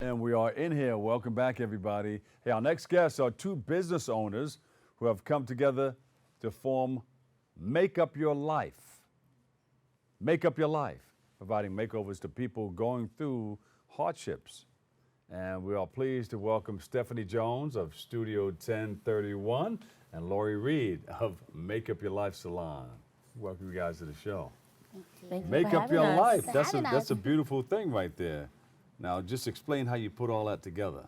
And we are in here. Welcome back, everybody. Hey, our next guests are two business owners who have come together to form Make Up Your Life. Make Up Your Life, providing makeovers to people going through hardships. And we are pleased to welcome Stephanie Jones of Studio 1031 and Lorrie Reid of Make Up Your Life Salon. Welcome you guys to the show. Thank you Make for Up Your having us. Life. For That's having a us. beautiful thing right there. Now, just explain how you put all that together.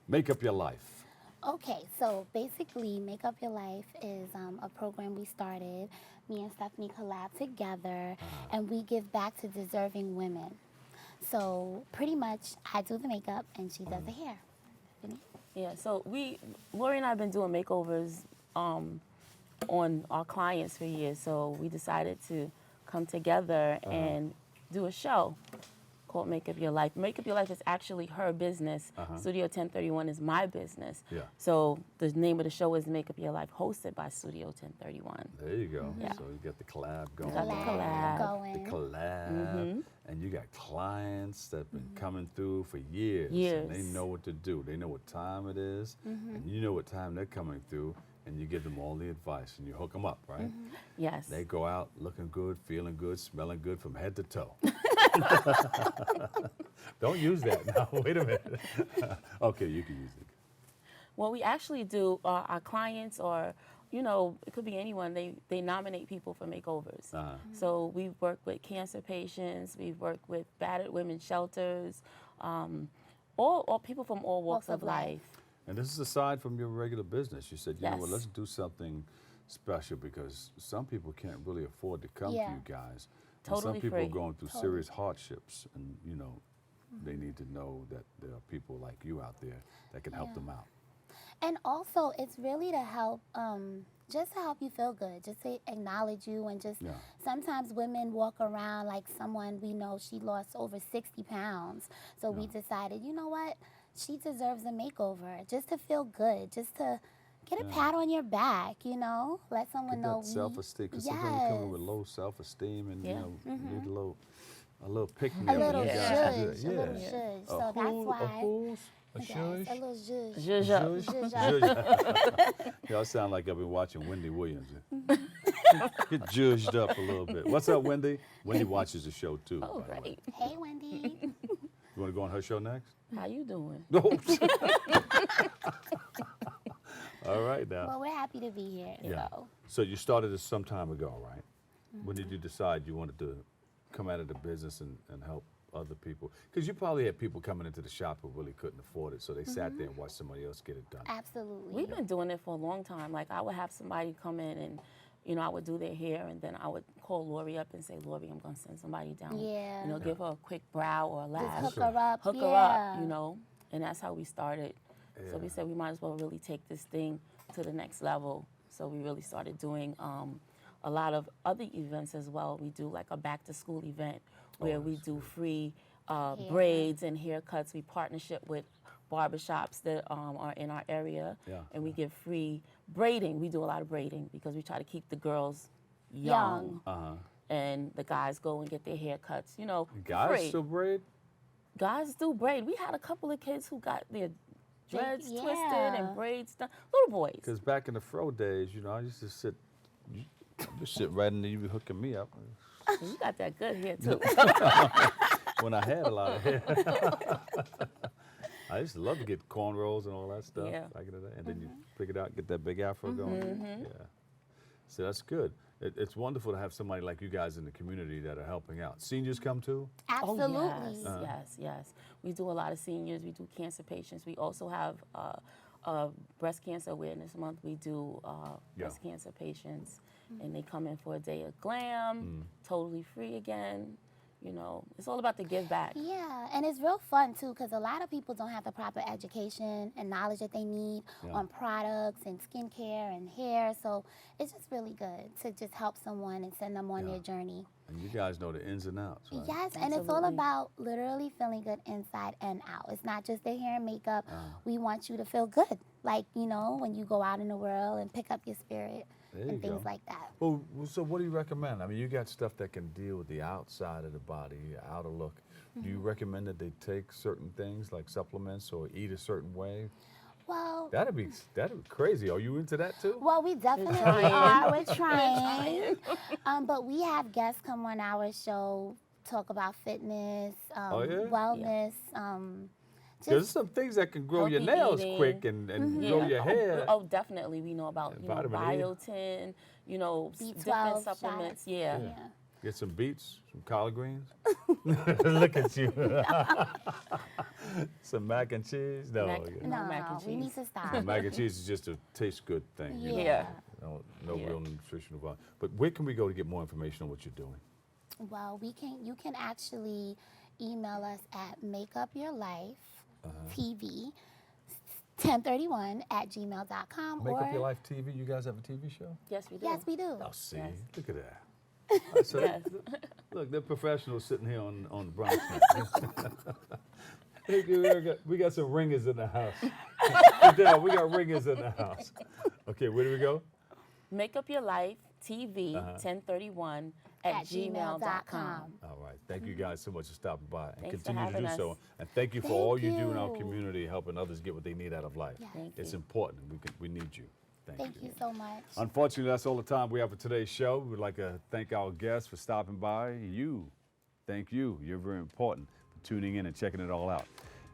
Make Up Your Life. Okay, so basically, Make Up Your Life is a program we started. Me and Stephanie collab together, and we give back to deserving women. So pretty much, I do the makeup, and she does the hair. Yeah, so Lorrie and I have been doing makeovers on our clients for years, so we decided to come together and do a show called Make Up Your Life. Make Up Your Life is actually her business. Studio 1031 is my business. Yeah. So the name of the show is Make Up Your Life, hosted by Studio 1031. There you go. Yeah. So you got the collab going. got the collab. The collab. And you got clients that have been coming through for years. And they know what to do. They know what time it is. And you know what time they're coming through. And you give them all the advice and you hook them up, right? Yes. They go out looking good, feeling good, smelling good from head to toe. Don't use that now. Wait a minute. Okay, you can use it. What we actually do, our clients or, it could be anyone, they nominate people for makeovers. So we've worked with cancer patients, we've worked with battered women's shelters, all people from all walks of life. And this is aside from your regular business. You said, you know what, Yes. let's do something special because some people can't really afford to come to you guys. And Totally some people free. are going through serious hardships and, they need to know that there are people like you out there that can help them out. And also, it's really to help, just to help you feel good, just to acknowledge you and just, sometimes women walk around like someone we know, she lost over 60 pounds. So we decided, you know what, she deserves a makeover, just to feel good, just to get a pat on your back, let someone know. That self-esteem, because sometimes you come in with low self-esteem and, need a little pick-me-up. A little and you guys zhuzh, can do it. a little zhuzh. So that's why. A Yes, shush? a little zhuzh. Zhuzh up. Zhuzh up. Y'all sound like I've been watching Wendy Williams. Get judged up a little bit. What's up, Wendy? Wendy watches the show too. Oh, by the way. great. Hey, Wendy. You want to go on her show next? How you doing? No. All right now. Well, we're happy to be here. Yeah. So. So you started this some time ago, right? When did you decide you wanted to come out of the business and help other people? Because you probably had people coming into the shop who really couldn't afford it, so they sat there and watched somebody else get it done. Absolutely. We've been doing it for a long time. Like, I would have somebody come in and, I would do their hair, and then I would call Lorrie up and say, Lorrie, I'm going to send somebody down. Yeah. Give her a quick brow or a lash. Just hook her up. Hook her up, and that's how we started. So we said we might as well really take this thing to the next level. So we really started doing a lot of other events as well. We do like a back to school event where we do free braids and haircuts. We partnership with barbershops that are in our area, and we give free braiding. We do a lot of braiding because we try to keep the girls young. And the guys go and get their haircuts, Guys free. still braid? Guys do braid. We had a couple of kids who got their dreads twisted Yeah. and braids done. Little boys. Because back in the fro days, I used to sit right in there, you be hooking me up. You got that good hair too. When I had a lot of hair. I used to love to get cornrows and all that stuff back in the day. And then you pick it out, get that big afro going. Yeah. So that's good. It's wonderful to have somebody like you guys in the community that are helping out. Seniors come too? Absolutely. Oh, yes. We do a lot of seniors. We do cancer patients. We also have Breast Cancer Awareness Month. We do breast cancer patients, and they come in for a day of glam, totally free again. It's all about the give back. Yeah, and it's real fun too because a lot of people don't have the proper education and knowledge that they need on products and skincare and hair. So it's just really good to just help someone and send them on their journey. And you guys know the ins and outs, right? Yes, and it's all about literally feeling good inside and out. It's not just the hair and makeup. We want you to feel good, like, when you go out in the world and pick up your spirit. And things like that. Well, so what do you recommend? I mean, you got stuff that can deal with the outside of the body, outer look. Do you recommend that they take certain things like supplements or eat a certain way? Well, That'd be crazy. Are you into that too? well, we definitely are. We're trying. But we have guests come on our show, talk about fitness, Oh, yeah? wellness. There's some things that can grow your Healthy nails eating. quick and grow your hair. Oh, definitely. We know about Vitamin E. biotin, B12 different supplements. shots. Yeah. Get some beets, some collard greens. Look at you. Some mac and cheese. No, Mac- yeah. No, mac and we cheese. need to stop. Mac and cheese is just a taste good thing. you know. Yeah. No Yeah. real nutritional value. But where can we go to get more information on what you're doing? Well, you can actually email us at makeupyourlifetv1031@gmail.com. Make Up Your Life TV. You guys have a TV show? Yes, we do. Yes, we do. Oh, see, Yes. look at that. So Yes. look, they're professionals sitting here on the Bronxnet. we got some ringers in the house. Yeah, we got ringers in the house. Okay, where do we go? Make Up Your Life TV 1031 At at gmail.com. All right. Thank you guys so much for stopping by and Thanks for continue to having do so. us. And thank you for Thank all you do in our you. community, helping others get what they need out of life. Yes. Thank It's you. important. We need you. Thank you so much. Unfortunately, that's all the time we have for today's show. We'd like to thank our guests for stopping by. Thank you. You're very important for tuning in and checking it all out.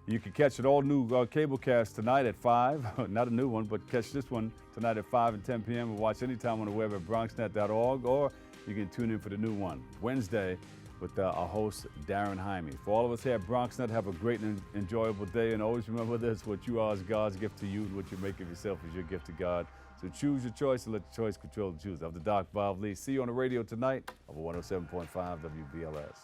You can catch an all-new cablecast tonight at 5. Not a new one, but catch this one tonight at 5 and 10 p.m. and watch anytime on the web at bronxnet.org, or you can tune in for the new one Wednesday with our host, Darren Jaime. For all of us here at Bronxnet, have a great and enjoyable day, and always remember this: what you are is God's gift to you, and what you make of yourself is your gift to God. So choose your choice and let your choice control the choose. I'm the Doc Bob Lee. See you on the radio tonight over 107.5 WBLS.